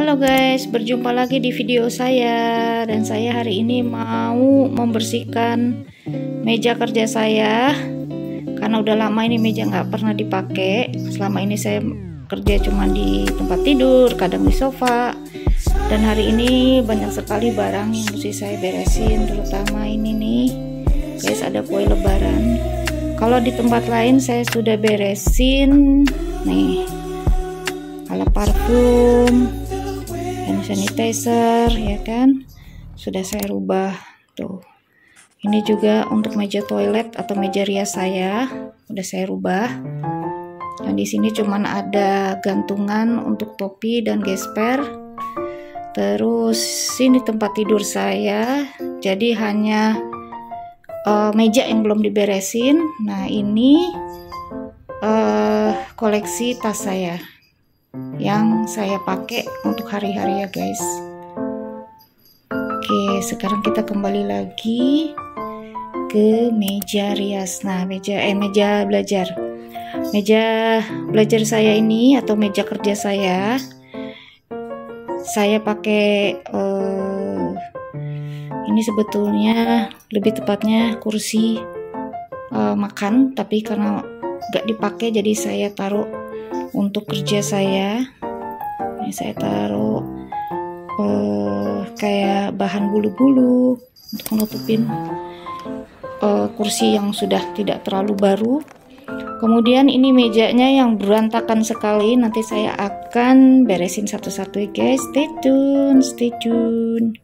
Halo guys, berjumpa lagi di video saya. Dan saya hari ini mau membersihkan meja kerja saya, karena udah lama ini meja nggak pernah dipakai. Selama ini saya kerja cuma di tempat tidur, kadang di sofa. Dan hari ini banyak sekali barang yang mesti saya beresin, terutama ini nih guys, ada kue lebaran. Kalau di tempat lain saya sudah beresin nih, alat parfum, hand sanitizer, ya kan, sudah saya rubah tuh. Ini juga untuk meja toilet atau meja rias saya udah saya rubah. Dan di sini cuman ada gantungan untuk topi dan gesper. Terus sini tempat tidur saya, jadi hanya meja yang belum diberesin. Nah ini koleksi tas saya yang saya pakai untuk hari-hari ya guys. Oke, sekarang kita kembali lagi ke meja rias. Nah meja belajar. Meja belajar saya ini atau meja kerja saya pakai ini sebetulnya lebih tepatnya kursi makan, tapi karena gak dipakai jadi saya taruh untuk kerja saya. Ini saya taruh kayak bahan bulu-bulu untuk menutupin kursi yang sudah tidak terlalu baru. Kemudian ini mejanya yang berantakan sekali, nanti saya akan beresin satu-satu ya guys. Stay tune.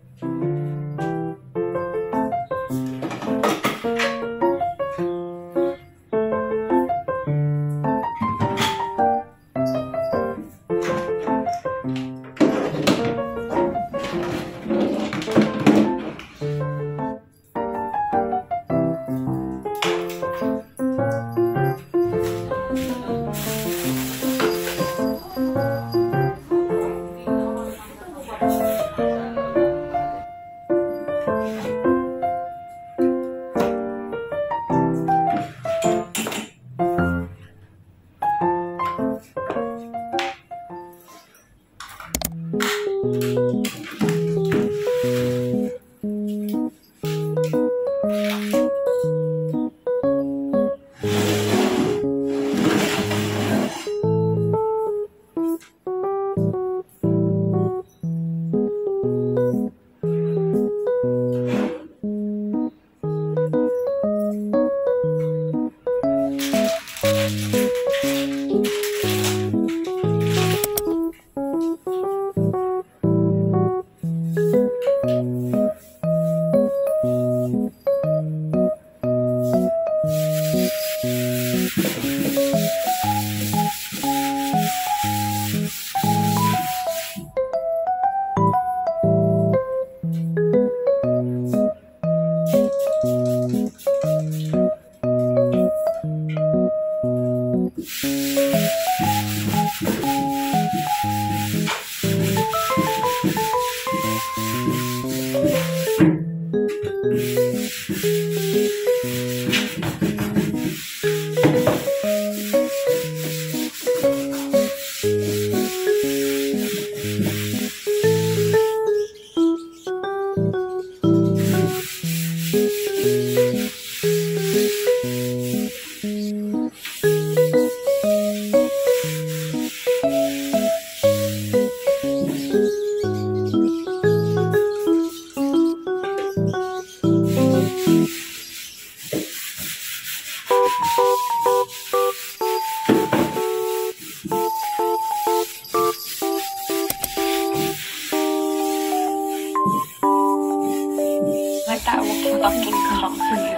Like that will fucking come for you.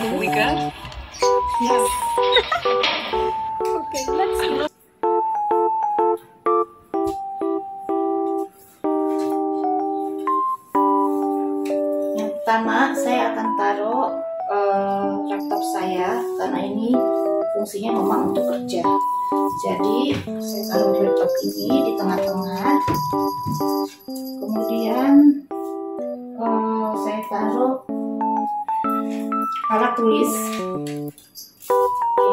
Are we good? Yes. Okay, let's go. Yang pertama saya akan taruh laptop saya, karena ini fungsinya memang untuk kerja. Jadi saya taruh laptop ini di tengah-tengah. Kemudian saya taruh alat tulis. Oke.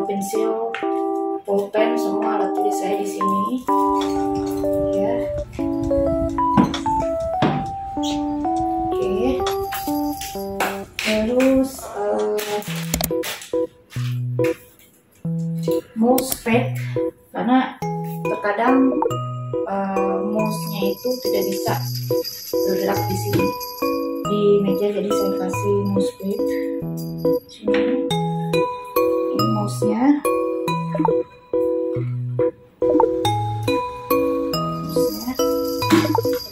Pensil pulpen, semua alat tulis saya di sini. Ya. Oke. Terus mousepad, karena terkadang mouse-nya itu tidak bisa bergerak di sini di meja, jadi saya kasih mousepad sini. Ini mouse-nya.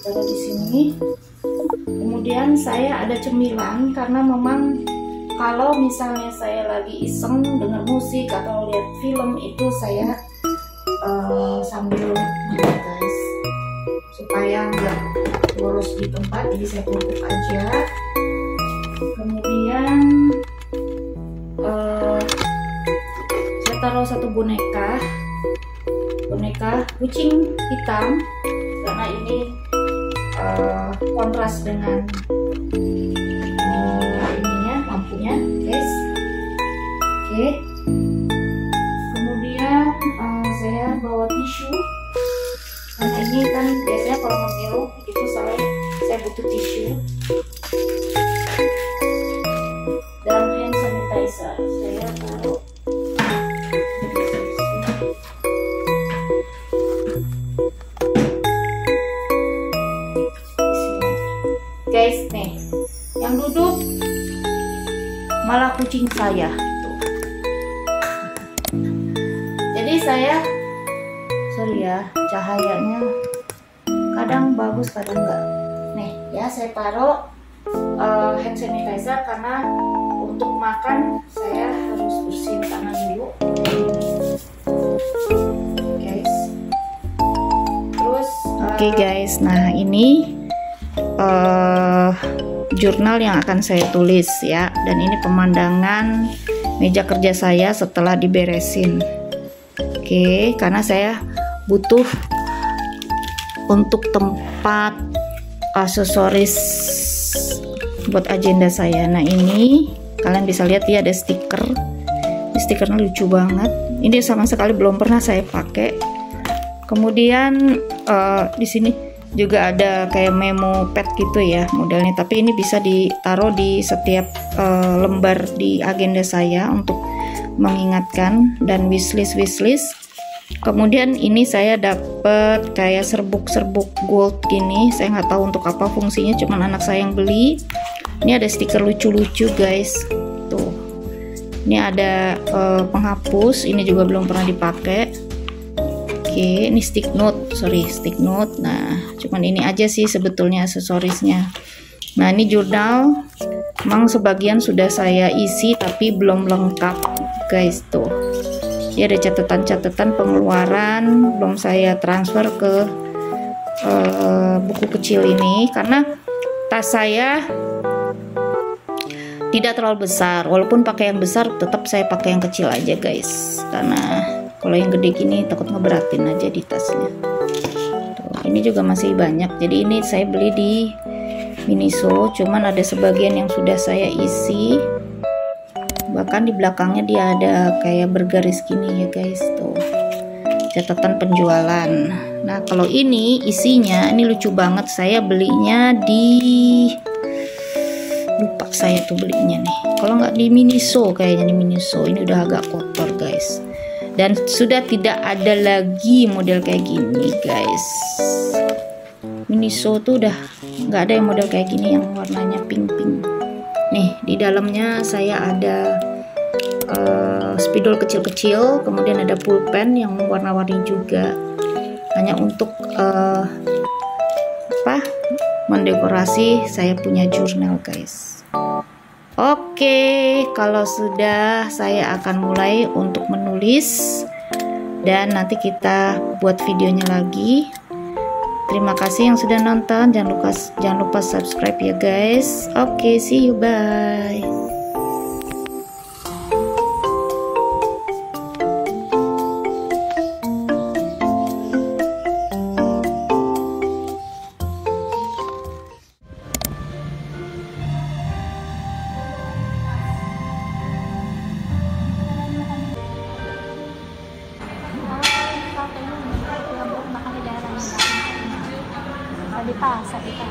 Taruh di sini. Kemudian saya ada cemilan, karena memang kalau misalnya saya lagi iseng dengar musik atau lihat film itu saya sambil minum guys, supaya nggak boros di tempat, jadi saya tutup aja. Kemudian saya taruh satu boneka kucing hitam, karena ini kontras dengan ininya, lampunya guys. Oke. Kemudian saya bawa tisu, karena ini kan biasanya kalau ngemil itu saya butuh tisu dan hand sanitizer. Saya taruh guys. Nih yang duduk malah kucing saya. Jadi saya sorry ya, cahayanya kadang bagus kadang enggak. Nih ya, saya taruh hand sanitizer, karena untuk makan saya harus bersihin tangan dulu guys. Terus oke guys, nah ini jurnal yang akan saya tulis ya, dan ini pemandangan meja kerja saya setelah diberesin. Oke, karena saya butuh untuk tempat aksesoris buat agenda saya. Nah ini kalian bisa lihat ya, ada stiker. Stikernya lucu banget. Ini sama sekali belum pernah saya pakai. Kemudian di sini juga ada kayak memo pad gitu ya modelnya, tapi ini bisa ditaruh di setiap lembar di agenda saya untuk mengingatkan, dan wishlist. Kemudian ini saya dapat kayak serbuk gold gini, saya nggak tahu untuk apa fungsinya, cuman anak saya yang beli. Ini ada stiker lucu-lucu guys, tuh. Ini ada penghapus, ini juga belum pernah dipakai. Oke, ini stick note. Nah, cuman ini aja sih sebetulnya aksesorisnya. Nah, ini jurnal, memang sebagian sudah saya isi tapi belum lengkap guys, tuh. Dia ada catatan-catatan pengeluaran, belum saya transfer ke buku kecil ini, karena tas saya tidak terlalu besar. Walaupun pakai yang besar, tetap saya pakai yang kecil aja guys, karena kalau yang gede gini takut ngeberatin aja di tasnya. Tuh, ini juga masih banyak. Jadi ini saya beli di Miniso, cuman ada sebagian yang sudah saya isi. Bahkan di belakangnya dia ada kayak bergaris gini ya guys, tuh. Catatan penjualan. Nah, kalau ini isinya, ini lucu banget. Saya belinya di, lupa saya tuh belinya nih. Kalau nggak di Miniso, kayaknya di Miniso. Ini udah agak kotor guys. Dan sudah tidak ada lagi model kayak gini guys. Miniso tuh udah nggak ada yang model kayak gini yang warnanya pink. Nih di dalamnya saya ada spidol kecil-kecil, kemudian ada pulpen yang warna-warni juga, hanya untuk mendekorasi saya punya jurnal guys. Oke, kalau sudah saya akan mulai untuk menulis, dan nanti kita buat videonya lagi. Terima kasih yang sudah nonton, jangan lupa subscribe ya guys. Oke, see you, bye. Sa kita.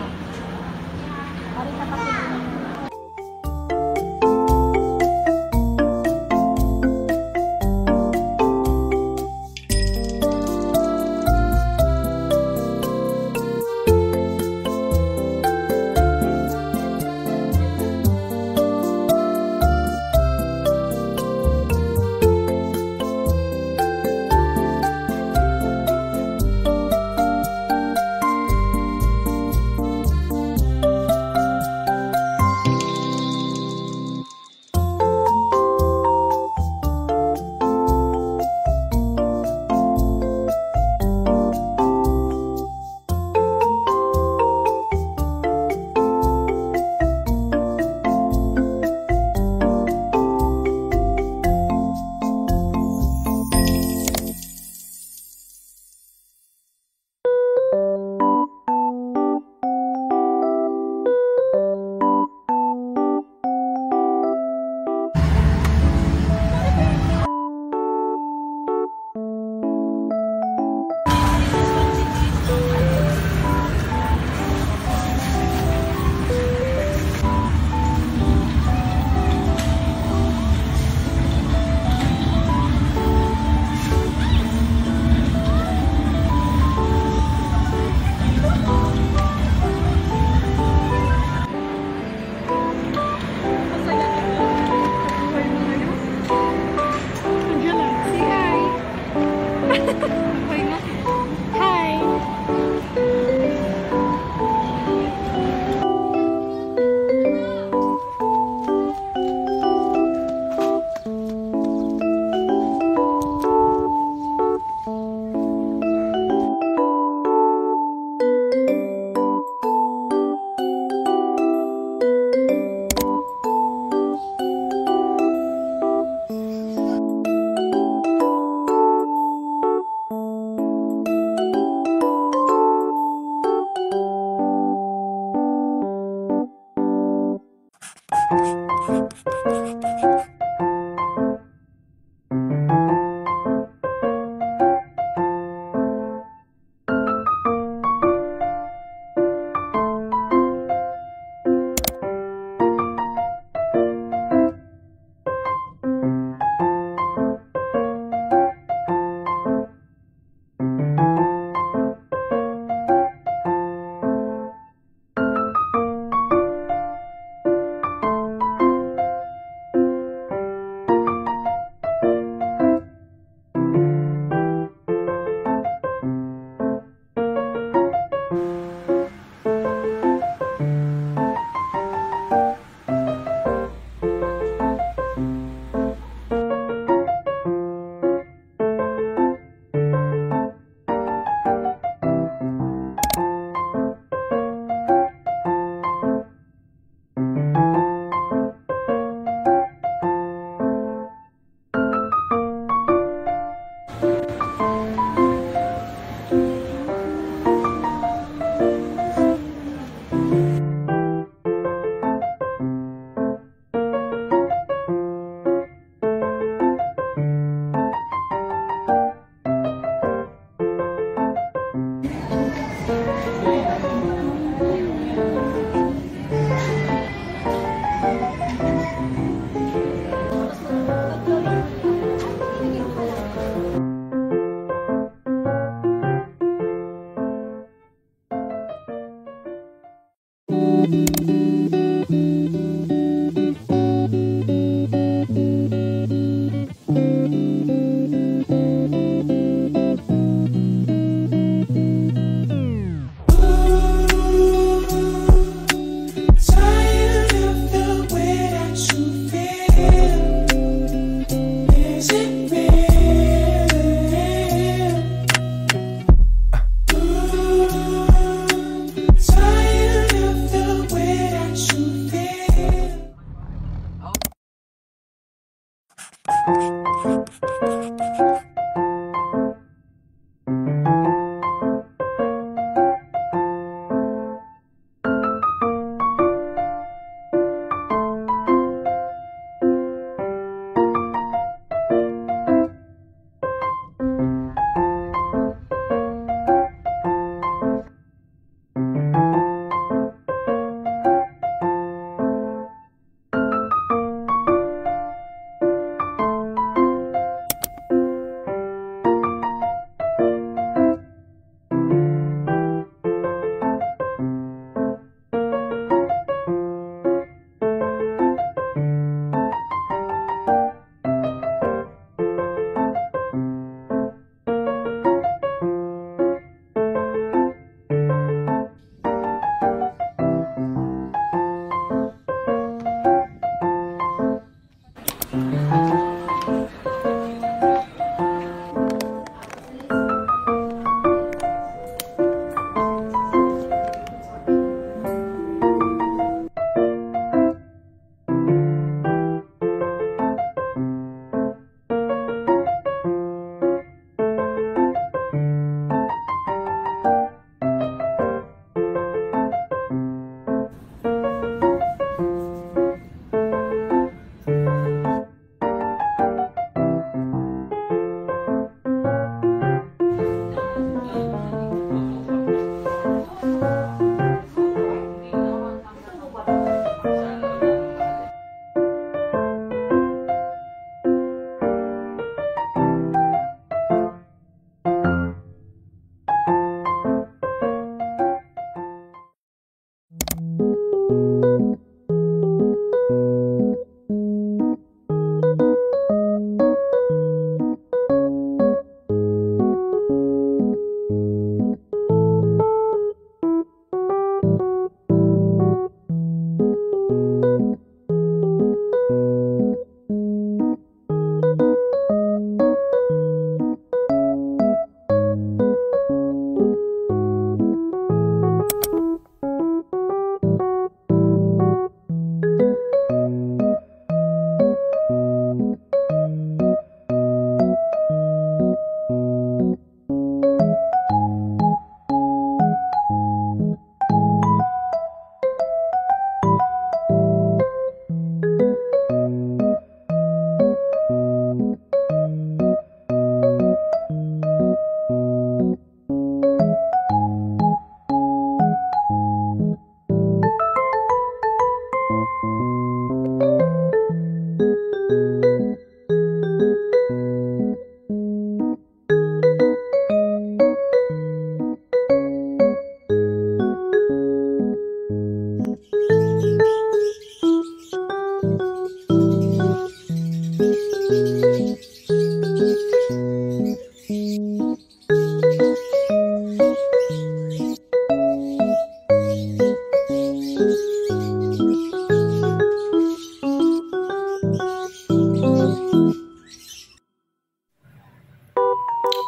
Mari kita pakai dulu.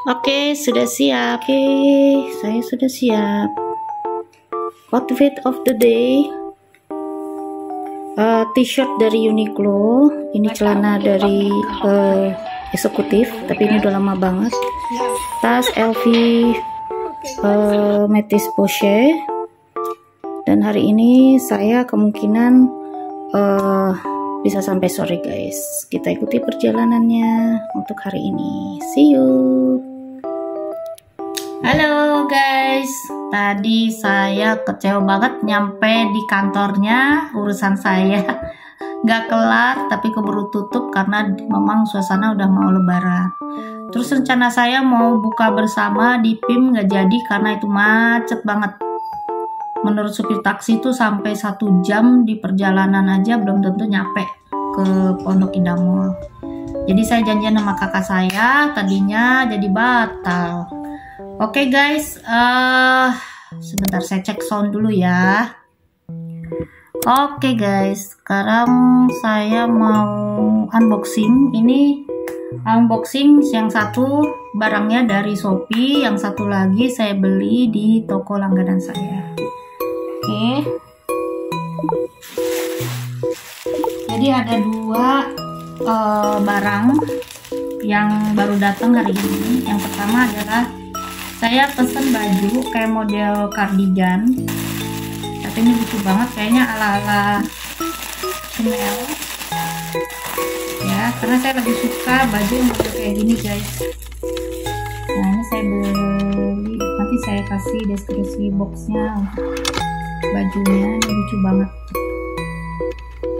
Oke, sudah siap. Oke, saya sudah siap. Outfit of the day. T-shirt dari Uniqlo. Ini celana dari eksekutif, tapi ini udah lama banget. Tas LV Métis Poche. Dan hari ini saya kemungkinan bisa sampai sore guys. Kita ikuti perjalanannya untuk hari ini. See you. Halo guys, tadi saya kecewa banget nyampe di kantornya, urusan saya nggak kelar tapi keburu tutup karena memang suasana udah mau lebaran. Terus rencana saya mau buka bersama di PIM nggak jadi karena itu macet banget. Menurut supir taksi itu sampai 1 jam di perjalanan aja belum tentu nyampe ke Pondok Indah Mall. Jadi saya janjian sama kakak saya tadinya jadi batal. Oke guys, sebentar saya cek sound dulu ya. Oke guys, sekarang saya mau unboxing. Ini unboxing yang satu barangnya dari Shopee, yang satu lagi saya beli di toko langganan saya. Oke. Jadi ada 2 barang yang baru datang hari ini. Yang pertama adalah saya pesen baju kayak model cardigan, tapi ini lucu banget, kayaknya ala-ala Chanel ya, karena saya lebih suka baju yang model kayak gini guys. Nah ini saya beli, nanti saya kasih deskripsi boxnya untuk bajunya. Ini lucu banget,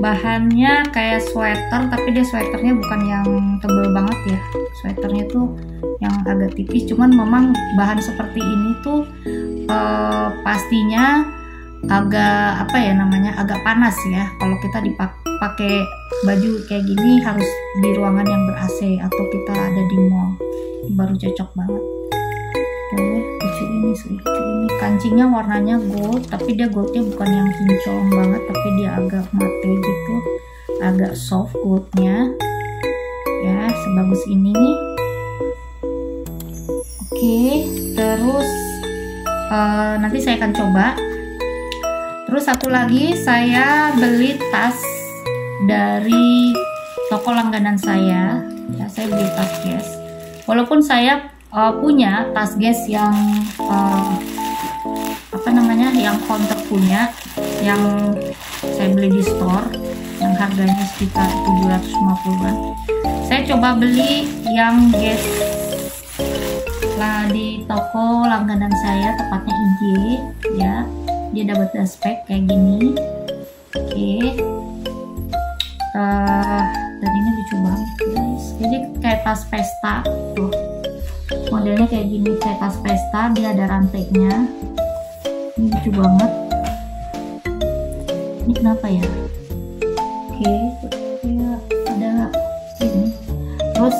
bahannya kayak sweater tapi dia sweaternya bukan yang tebel banget ya, sweaternya tuh yang agak tipis, cuman memang bahan seperti ini tuh pastinya agak apa ya namanya, agak panas ya. Kalau kita dipakai baju kayak gini harus di ruangan yang ber-AC atau kita ada di mall, baru cocok banget. Tuh lucu ini, lucu ini, kancingnya warnanya gold tapi dia goldnya bukan yang kinclong banget tapi dia agak mate gitu, agak soft goldnya ya, sebagus ini. Oke, terus nanti saya akan coba. Terus satu lagi saya beli tas dari toko langganan saya. Ya, saya beli tas Guess. Walaupun saya punya tas Guess yang apa namanya, yang counter punya, yang saya beli di store, yang harganya sekitar 750-an. Saya coba beli yang Guess lah di toko langganan saya, tepatnya IG ya. Dia dapat spek kayak gini. Oke. Dan ini lucu banget guys, jadi kayak tas pesta tuh, modelnya kayak gini, kayak tas pesta, dia ada rantainya. Ini lucu banget, ini kenapa ya? Oke, ya ada ini. Terus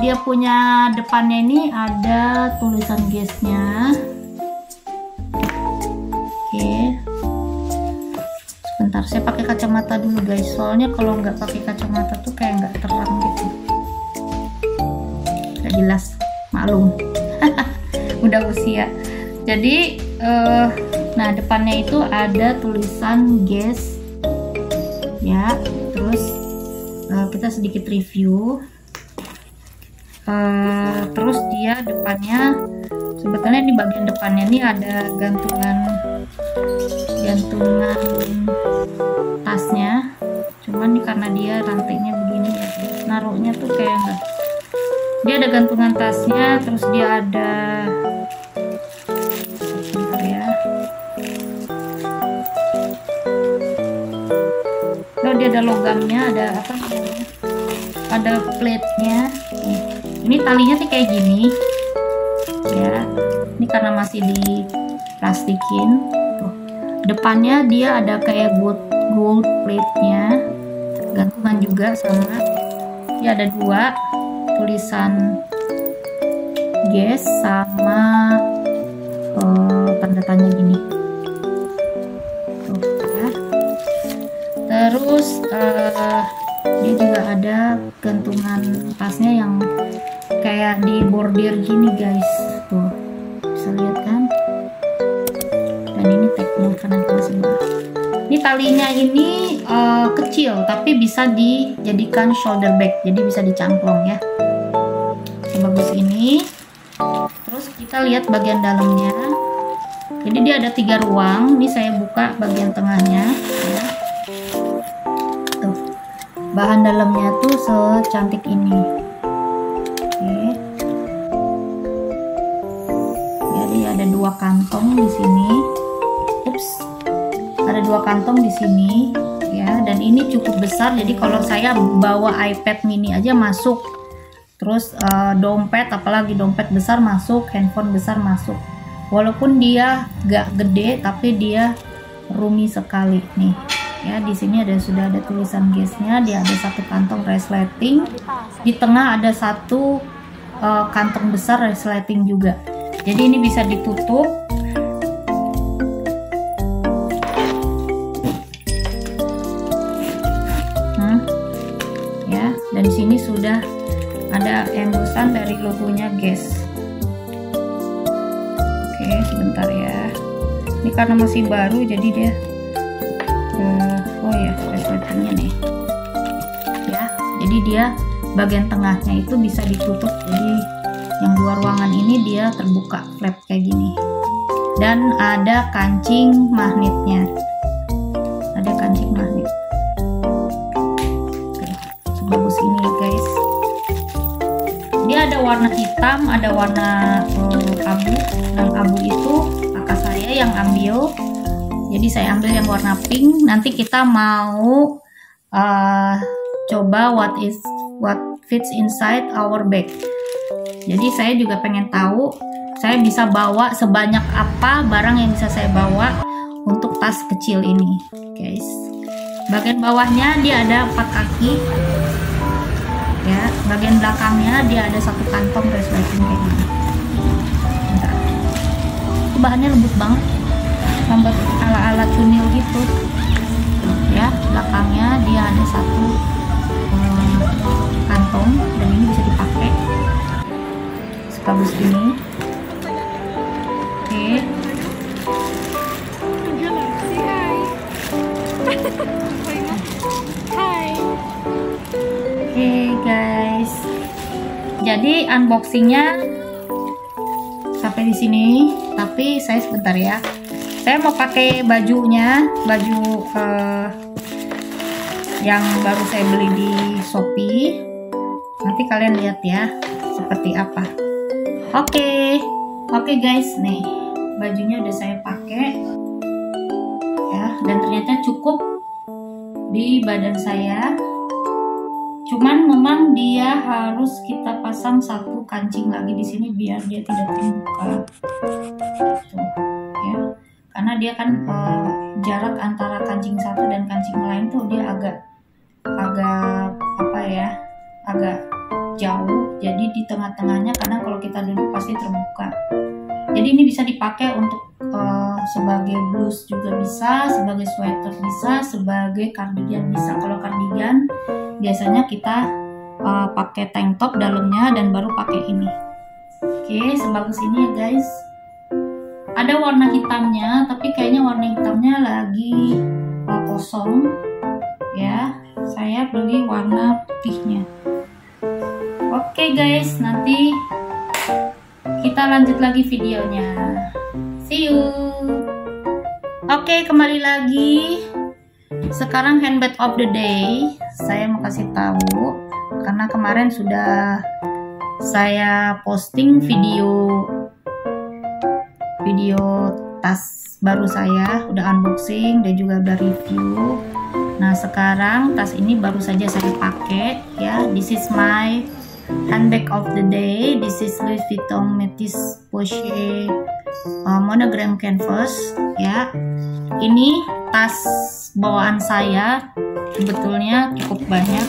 dia punya depannya ini ada tulisan Guess-nya. Oke, sebentar saya pakai kacamata dulu guys, soalnya kalau nggak pakai kacamata tuh kayak nggak terang gitu, nggak jelas, maklum. Udah usia. Jadi nah depannya itu ada tulisan Guess ya. Terus kita sedikit review. Terus dia depannya, sebetulnya di bagian depannya ini ada gantungan tasnya, cuman karena dia rantainya begini ya, naruhnya tuh kayak enggak, dia ada gantungan tasnya. Terus dia ada, bentar ya, lalu dia ada logamnya, ada apa namanya, ada plate-nya. Ini talinya sih kayak gini ya, ini karena masih diplastikin. Tuh depannya dia ada kayak gold plate-nya, gantungan juga sama. Dia ada 2 tulisan Guess sama tanda tanya gini tuh ya. Terus dia juga ada gantungan tasnya yang kayak kayak di bordir gini guys, tuh bisa lihat kan. Dan ini tagnya kanan kiri sebelah. Ini talinya ini kecil tapi bisa dijadikan shoulder bag, jadi bisa dicangklong ya. Sebagus ini. Terus kita lihat bagian dalamnya. Jadi dia ada 3 ruang. Ini saya buka bagian tengahnya ya. Tuh. Bahan dalamnya tuh secantik ini. Oke. Jadi ada 2 kantong di sini. Ups. Ada 2 kantong di sini ya, dan ini cukup besar. Jadi kalau saya bawa iPad mini aja masuk. Terus dompet, apalagi dompet besar masuk, handphone besar masuk. Walaupun dia gak gede, tapi dia roomy sekali nih. Ya, di sini sudah ada tulisan gasnya. Dia ada 1 kantong resleting. Di tengah ada 1 kantong besar resleting juga. Jadi ini bisa ditutup. Ya, dan di sini sudah ada embosan dari logonya Guess. Oke, sebentar ya. Ini karena masih baru jadi dia oh ya, resletingnya nih. Ya, jadi dia bagian tengahnya itu bisa ditutup. Jadi yang 2 ruangan ini dia terbuka flap kayak gini. Dan ada kancing magnetnya. Ada kancing magnet. Oke, sebagus ini ya guys. Dia ada warna hitam, ada warna abu. Yang abu itu kakak saya yang ambil. Jadi saya ambil yang warna pink. Nanti kita mau coba what fits inside our bag. Jadi saya juga pengen tahu saya bisa bawa sebanyak apa barang yang bisa saya bawa untuk tas kecil ini, guys. Bagian bawahnya dia ada 4 kaki. Ya, bagian belakangnya dia ada 1 kantong resleting kayak gini. Bentar. Itu bahannya lembut banget, lembut ala-ala cunil gitu. Ya, belakangnya dia ada 1 kantong dan ini bisa dipakai sebagus ini. Oke. Oke guys, jadi unboxingnya sampai di sini. Tapi saya sebentar ya. Saya mau pakai bajunya, baju yang baru saya beli di Shopee. Nanti kalian lihat ya seperti apa. Oke guys, nih bajunya udah saya pakai ya, dan ternyata cukup di badan saya. Cuman memang dia harus kita pasang 1 kancing lagi di sini biar dia tidak terbuka. Tuh, ya. Karena dia kan jarak antara kancing satu dan kancing lain tuh dia agak apa ya? Agak jauh. Jadi di tengah-tengahnya kadang kalau kita duduk pasti terbuka. Jadi ini bisa dipakai untuk sebagai blus juga bisa, sebagai sweater bisa, sebagai cardigan bisa. Kalau cardigan biasanya kita pakai tank top dalamnya dan baru pakai ini. Oke, sebagus ini ya guys. Ada warna hitamnya, tapi kayaknya warna hitamnya lagi kosong ya. Saya beli warna putihnya. Oke guys, nanti kita lanjut lagi videonya. See you. Oke, kembali lagi. Sekarang handbag of the day. Saya mau kasih tahu karena kemarin sudah saya posting video tas baru saya, udah unboxing dan juga udah review. Nah, sekarang tas ini baru saja saya pakai ya. This is my handbag of the day. This is Louis Vuitton Métis Poche monogram canvas ya. Ini tas bawaan saya, sebetulnya cukup banyak.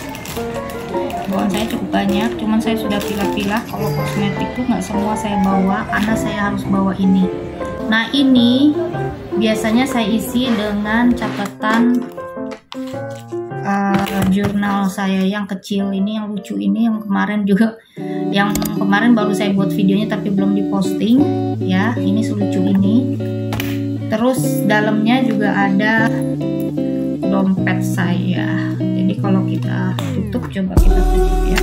Bawaan saya cukup banyak, cuman saya sudah pilah-pilah. Kalau kosmetik tuh nggak semua saya bawa karena saya harus bawa ini. Nah, ini biasanya saya isi dengan catatan jurnal saya yang kecil ini, yang lucu ini, yang kemarin baru saya buat videonya tapi belum diposting ya. Ini selucu ini. Terus dalamnya juga ada dompet saya. Jadi kalau kita tutup, coba kita tutup ya.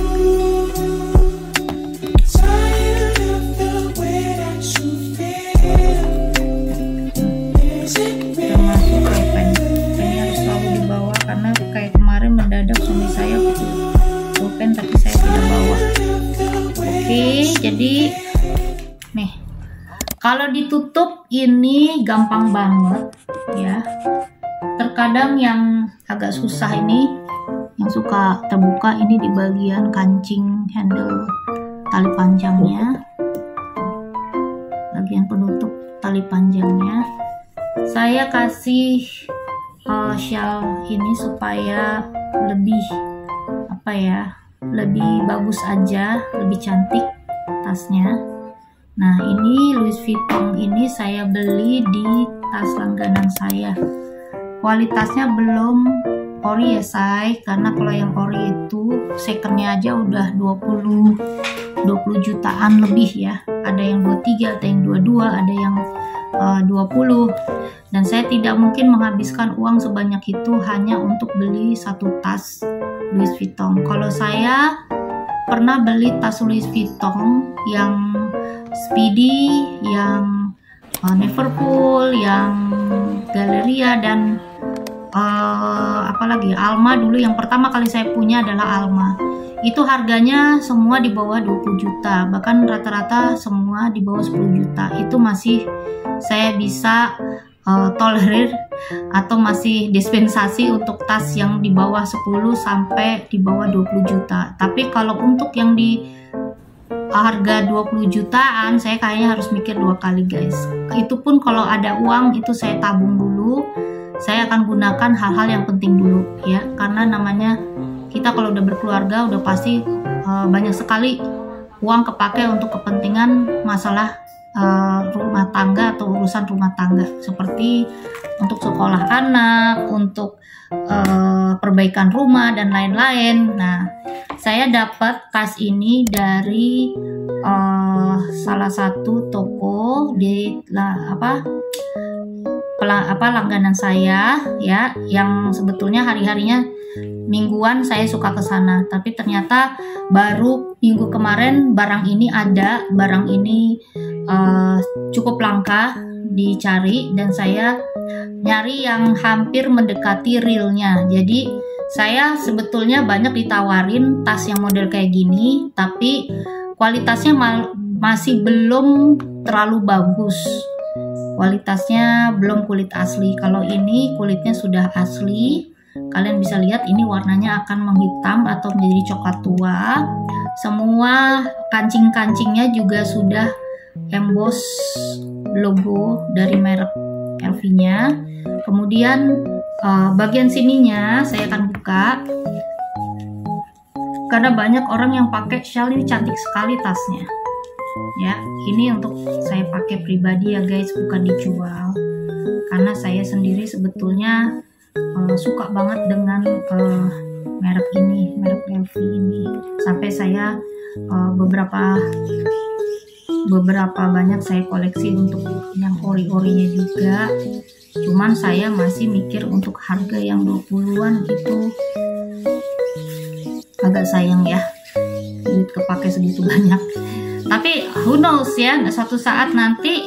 Termasuk pulpen. Ini harus selalu dibawa karena kayak kemarin mendadak suami saya butuh pulpen tapi saya tidak bawa. Oke, jadi nih kalau ditutup ini gampang banget ya. Terkadang yang agak susah ini, yang suka terbuka ini di bagian kancing handle tali panjangnya, bagian penutup tali panjangnya. Saya kasih shawl ini supaya lebih lebih bagus aja, lebih cantik tasnya. Nah, ini Louis Vuitton ini saya beli di tas langganan saya. Kualitasnya belum ori ya say, karena kalau yang ori itu secondnya aja udah 20 jutaan lebih ya. Ada yang 23, ada yang 22, ada yang 20. Dan saya tidak mungkin menghabiskan uang sebanyak itu hanya untuk beli satu tas Louis Vuitton. Kalau saya pernah beli tas Louis Vuitton yang Speedy, yang Neverfull, yang Galleria, dan apalagi Alma. Dulu yang pertama kali saya punya adalah Alma. Itu harganya semua di bawah 20 juta, bahkan rata-rata semua di bawah 10 juta. Itu masih saya bisa tolerir atau masih dispensasi untuk tas yang di bawah 10 sampai di bawah 20 juta. Tapi kalau untuk yang di harga 20 jutaan, saya kayaknya harus mikir 2 kali guys. Itu pun kalau ada uang itu saya tabung dulu. Saya akan gunakan hal-hal yang penting dulu ya, karena namanya kita kalau udah berkeluarga udah pasti banyak sekali uang kepake untuk kepentingan masalah rumah tangga atau urusan rumah tangga, seperti untuk sekolah anak, untuk perbaikan rumah dan lain-lain. Nah, saya dapat tas ini dari salah satu toko di langganan saya ya, yang sebetulnya hari-harinya mingguan saya suka ke sana, tapi ternyata baru minggu kemarin barang ini ada. Barang ini cukup langka dicari dan saya nyari yang hampir mendekati realnya. Jadi saya sebetulnya banyak ditawarin tas yang model kayak gini, tapi kualitasnya masih belum terlalu bagus. Kualitasnya belum kulit asli. Kalau ini kulitnya sudah asli. Kalian bisa lihat ini warnanya akan menghitam atau menjadi coklat tua. Semua kancing-kancingnya juga sudah emboss logo dari merek LV-nya. Kemudian bagian sininya saya akan buka, karena banyak orang yang pakai shawl ini, cantik sekali tasnya. Ya, ini untuk saya pakai pribadi ya guys, bukan dijual. Karena saya sendiri sebetulnya suka banget dengan merek ini, merek LV ini. Sampai saya beberapa banyak saya koleksi untuk yang ori-orinya juga. Cuman saya masih mikir untuk harga yang 20-an itu agak sayang ya, duit kepake segitu banyak. Tapi who knows ya, suatu saat nanti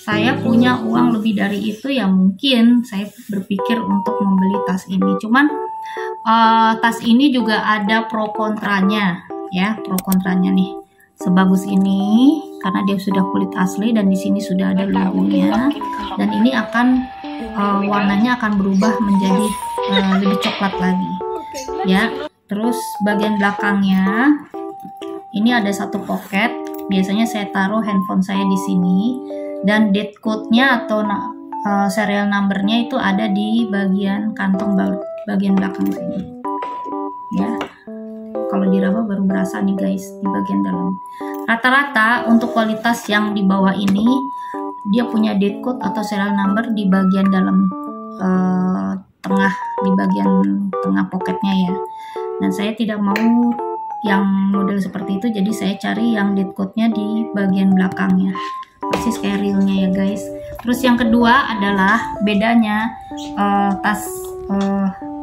saya punya uang lebih dari itu ya, mungkin saya berpikir untuk membeli tas ini. Cuman tas ini juga ada pro kontranya ya, pro kontranya nih. Sebagus ini karena dia sudah kulit asli dan di sini sudah ada logonya, dan ini akan warnanya akan berubah menjadi lebih coklat lagi ya. Terus bagian belakangnya ini ada satu pocket. Biasanya saya taruh handphone saya di sini, dan date code-nya atau serial number-nya itu ada di bagian kantong bagian belakang sini ya. Kalau diraba baru berasa nih guys di bagian dalam. Rata-rata untuk kualitas yang di bawah ini dia punya date code atau serial number di bagian dalam tengah, di bagian tengah poketnya ya. Dan saya tidak mau yang model seperti itu, jadi saya cari yang lead coat-nya di bagian belakangnya, persis kayak realnya ya guys. Terus yang kedua adalah bedanya tas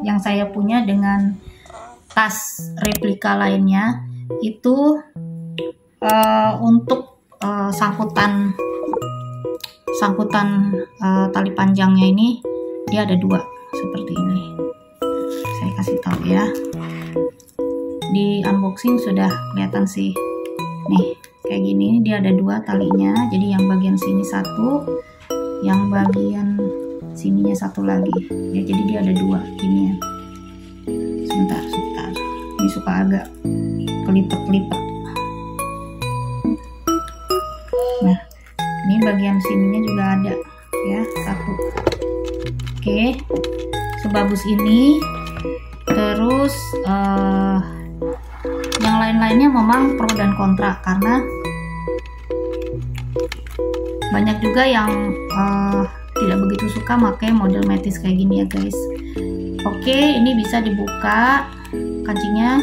yang saya punya dengan tas replika lainnya itu untuk sangkutan tali panjangnya ini dia ada dua seperti ini. Saya kasih tahu ya, di unboxing sudah kelihatan sih, nih kayak gini, dia ada dua talinya, jadi yang bagian sini satu, yang bagian sininya satu lagi ya, jadi dia ada dua gini ya. Sebentar, ini suka agak kelipet-kelipet. Nah, ini bagian sininya juga ada ya, satu. Oke, sebagus ini. Terus yang lain-lainnya memang pro dan kontra, karena banyak juga yang tidak begitu suka pakai model metis kayak gini ya guys. Oke, ini bisa dibuka kancingnya,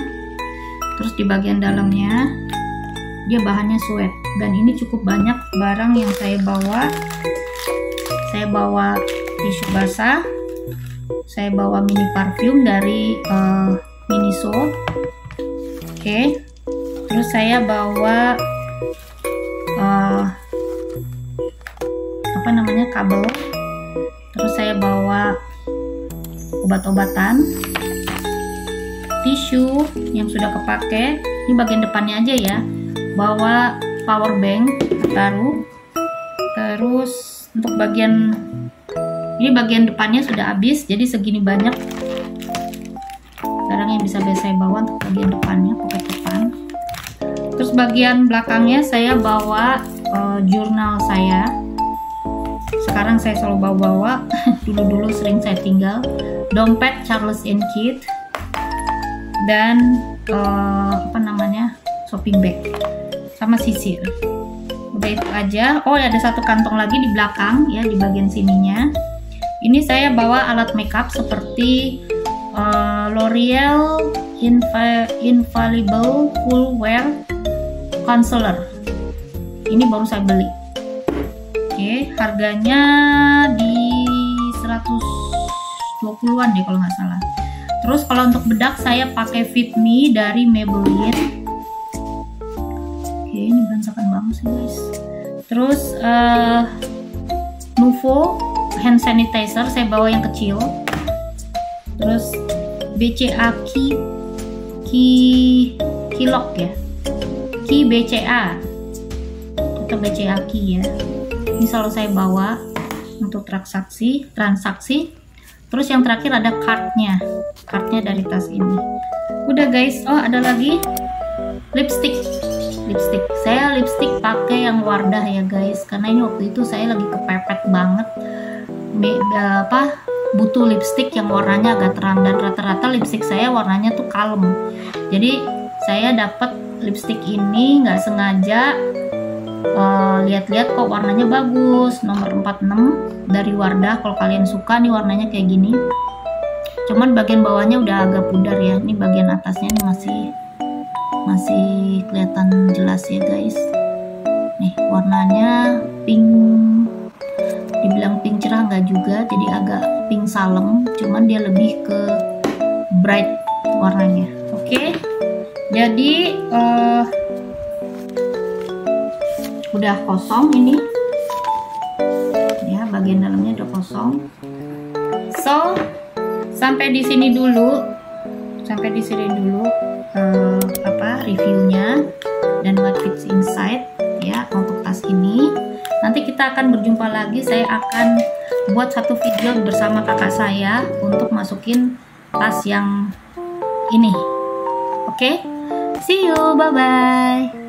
terus di bagian dalamnya dia bahannya suede, dan ini cukup banyak barang yang saya bawa. Saya bawa tisu basah, saya bawa mini parfum dari Miniso. Oke, terus saya bawa kabel. Terus saya bawa obat-obatan, tisu yang sudah kepake. Ini bagian depannya aja ya. Bawa power bank baru. Terus untuk bagian ini bagian depannya sudah habis, jadi segini banyak barang yang bisa saya bawa untuk bagian depannya, pocket depan. Terus bagian belakangnya saya bawa jurnal saya. Sekarang saya selalu bawa-bawa, dulu sering saya tinggal. Dompet Charles & Keith dan shopping bag sama sisir. Udah itu aja. Oh, ada satu kantong lagi di belakang ya, di bagian sininya. Ini saya bawa alat makeup seperti L'Oreal Infallible Full Wear Concealer. Ini baru saya beli. Oke, harganya di 120-an deh kalau nggak salah. Terus kalau untuk bedak saya pakai Fit Me dari Maybelline. Oke, ini berantakan banget sih guys. Terus Nuvo hand sanitizer saya bawa yang kecil. Terus BCA Kilok ya, BCA atau BCA ya. Ini selalu saya bawa untuk transaksi. Terus yang terakhir ada cardnya dari tas ini. Udah guys. Oh, ada lagi lipstick. Saya lipstick pakai yang Wardah ya guys, karena ini waktu itu saya lagi kepepet banget butuh lipstick yang warnanya agak terang, dan rata-rata lipstick saya warnanya tuh kalem. Jadi saya dapat lipstick ini nggak sengaja, lihat-lihat kok warnanya bagus, nomor 46 dari Wardah. Kalau kalian suka nih warnanya kayak gini, cuman bagian bawahnya udah agak pudar ya. Ini bagian atasnya ini masih kelihatan jelas ya guys. Nih warnanya pink, dibilang pink cerah nggak juga, jadi agak pink salem, cuman dia lebih ke bright warnanya. Oke, jadi udah kosong ini ya, bagian dalamnya udah kosong. So sampai di sini dulu reviewnya dan what fits inside ya untuk tas ini. Nanti kita akan berjumpa lagi. Saya akan buat satu video bersama kakak saya untuk masukin tas yang ini. Oke, see you, bye bye.